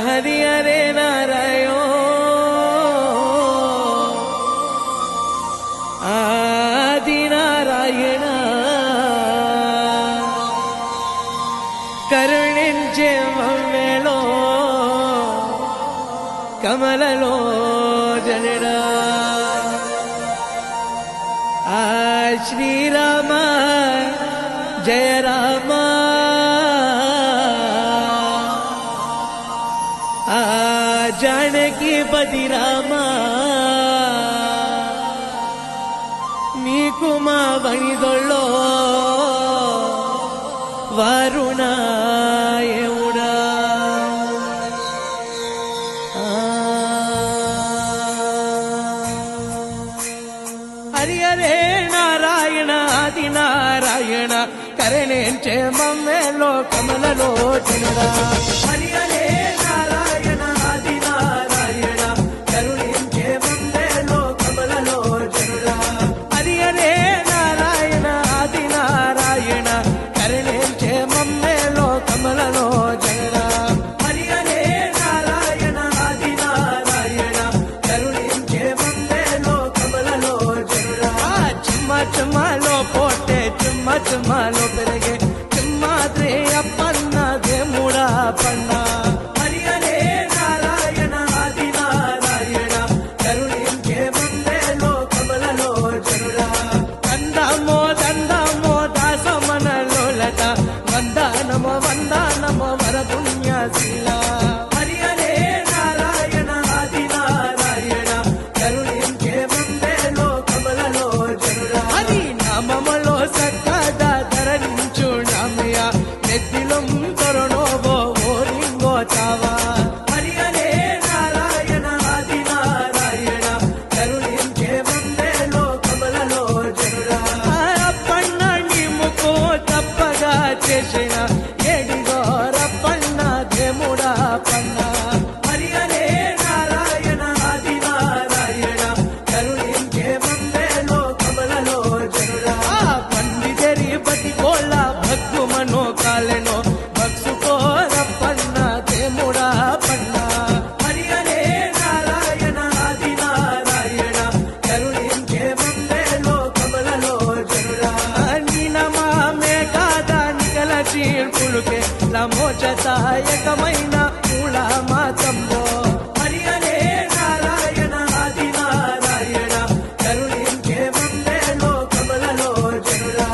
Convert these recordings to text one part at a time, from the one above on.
హరి హరే నారాయణ ఆది నారాయణ కరుణించే మమ్మేలో కమలలో జనడా శ్రీరామ జయ రామ జానకి పతి రామ నీకు మా వణిదొళ్ళో వారుణాయముడా హరి హరే నారాయణ ఆది నారాయణ కరణించే మమ్మేలో కమలలో జనడా హరి హరే నారాయణ ఆది నారాయణ కరుణించే మమ్మేలో కమలలో జనడా హరి హరే నారాయణ ఆది నారాయణ కరుణించే మమ్మేలో కమలలో జనడా హరి హరే నారాయణ ఆది నారాయణ కరుణించే మమ్మేలో కమలలో జనడా చుమ్మలో పోటే చుమ్మలో పెరిగే చుమ్మాద్రే అప్పన్న దేముడా పన్న హరి హరే నారాయణ ఆది నారాయణ కరుణించే మమ్మేలో కమలలో జనుడా దండమో దాసమనలో లత వందనమో వరపుణ్యశీల హరి హరే నారాయణ ఆది నారాయణ కరుణించే మమ్మేలో కమలలో జనుడా హరి నామములో సక్కద ధరించు నామయ్య నెత్తిలం తరుణోవో ఓరింగో చావా హరి హరే నారాయణ ఆది నారాయణ కరుణించే మమ్మేలో కమలలో జనుడా అప్పన్న నీ ముఖో తప్పగా చేసిన ఏడిగో రప్పన్న దేముడా పన్న హరి హరే నారాయణ ఆది నారాయణ కరుణించే మమ్మేలో కమలలో జనుడా పండితరి బతి కోళ్ళ భక్తు మనో కాలెనో భక్సుకో రప్పన్న దేముడా పన్న హరి హరే నారాయణ ఆది నారాయణ కరుణించే మమ్మేలో కమలలో జనుడా నీ నమామే కాదా నికల చీల్పులుకే లమోచతాయకమైన మూల మాతంబో హరి హరే నారాయణ ఆది నారాయణ కరుణించే మమ్మేలో కమలలో జనుడా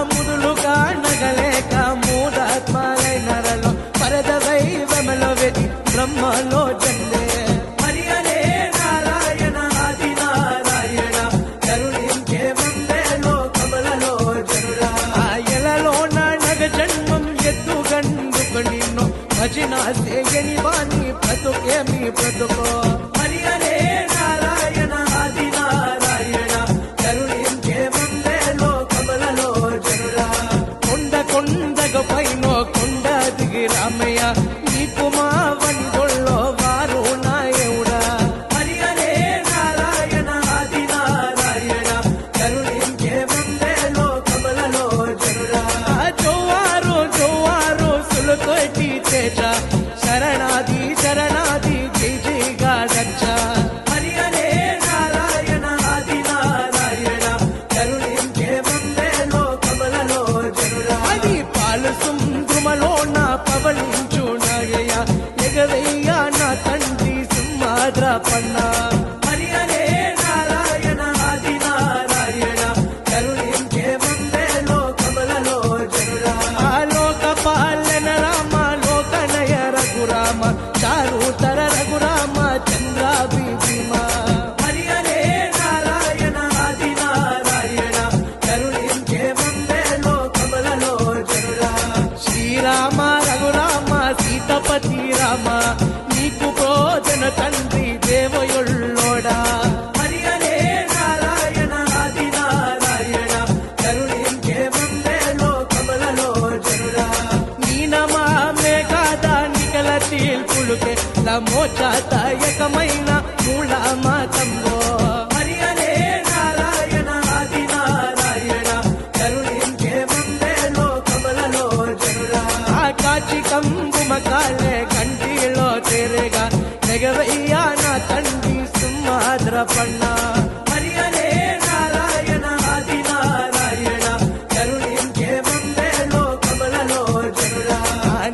ముదులు కానగలేక మూఢాత్మలై నరలో పరదవై వెమలో వెది బ్రహ్మలో జన్మే హరి హరే నారాయణ ఆది నారాయణ కరుణించే మమ్మేలో కమలలో జనుడా ఎలలో నగ జన్మం ఎత్తుగందుకు నిన్ను భజన సేయని వాణి బ్రతుకేమి బ్రతుకో హరి హరే నారాయణ ఆది నారాయణ కరుణించే మమ్మేలో కమలలో జనుడా కొండగ పైనో కొండ దిగి రామయ్య నీకు మా వణిదొళ్ళో వారుణాయముడా హరి హరే నారాయణ ఆది నారాయణ కరుణించే మమ్మేలో కమలలో జనుడా జోవారు సులతోటి తేజ శరణాది జై జైగా రక్ష హరి హరే నారాయణ ఆది నారాయణ కరుణించే మమ్మేలో కమలలో జనుడా అది పాలు సుంద్రుమలో నా పవలించు నాగయ్య ఎగవయ్య నా తండ్రి సింహాద్ర పన్న హరి హరే నారాయణ ఆది నారాయణ కరుణించే మమ్మేలో కమలలో జనుడా లోక పాలన రామ లోకనయ రఘురామ చారుతర రఘురామ చంద్రాభి భీమా హరి హరే నారాయణ ఆది నారాయణ కరుణించే మమ్మేలో కమలలో జనుడా శ్రీరామ రఘురామ సీతపతి రామ నీకు భోజన తండ్రి దేవయొళ్ళోడా హరి హరే నారాయణ ఆది నారాయణ కరుణించే మమ్మేలో కమలలో జనుడా నీ నమామే కాదా నికల తీల్పులుకే లమోచతాయకమైన మూల మాతంబో హరి హరే నారాయణ ఆది నారాయణ కరుణించే మమ్మేలో కమలలో జనుడా కాచి కంబుమ కాళ్ళే కంటిలో తెరగా నెగవయ్యా నా తండ్రి సింహాద్ర పన్న హరి హరే నారాయణ ఆది నారాయణ కరుణించే మందే లోకములలో జనుడా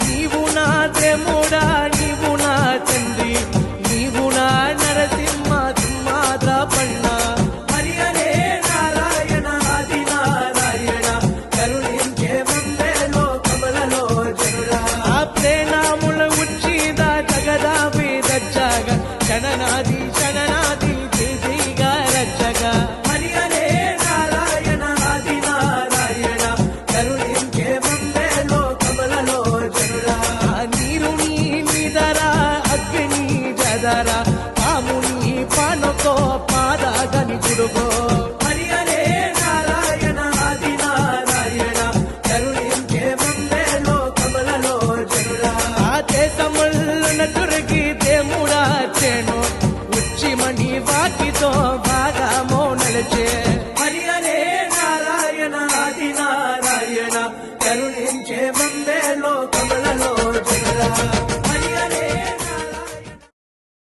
నీవు నా దేవుడా నీవు నా తండ్రి నీవు నా నరసింహ సింహాద్ర పన్న హరి హరే నారాయణ ఆది నారాయణ కరుణించే మందే లోకములలో జనుడా ఆ ప్రేణముల ఉచ్చిద జగదాభి దచ్చగ శరణాది శరణాది జయగా రచ్చగా హరి హరే నారాయణ ఆది నారాయణ కరుణించే మందే లోకములలో జనుడా నీరు నీ నిదరా అగ్ని జదరా పాముని పానకో పాదాగని గుడుగో హరి హరే నారాయణ ఆది నారాయణ కరుణించే మందే లోకములలో జనుడా ఆ దేశములను దుర్గి దేముడా చేను ఉచ్చిమణి వాకితో బాగా మోనలచే హరి హరే నారాయణ ఆది నారాయణ కరుణించే మందే లోక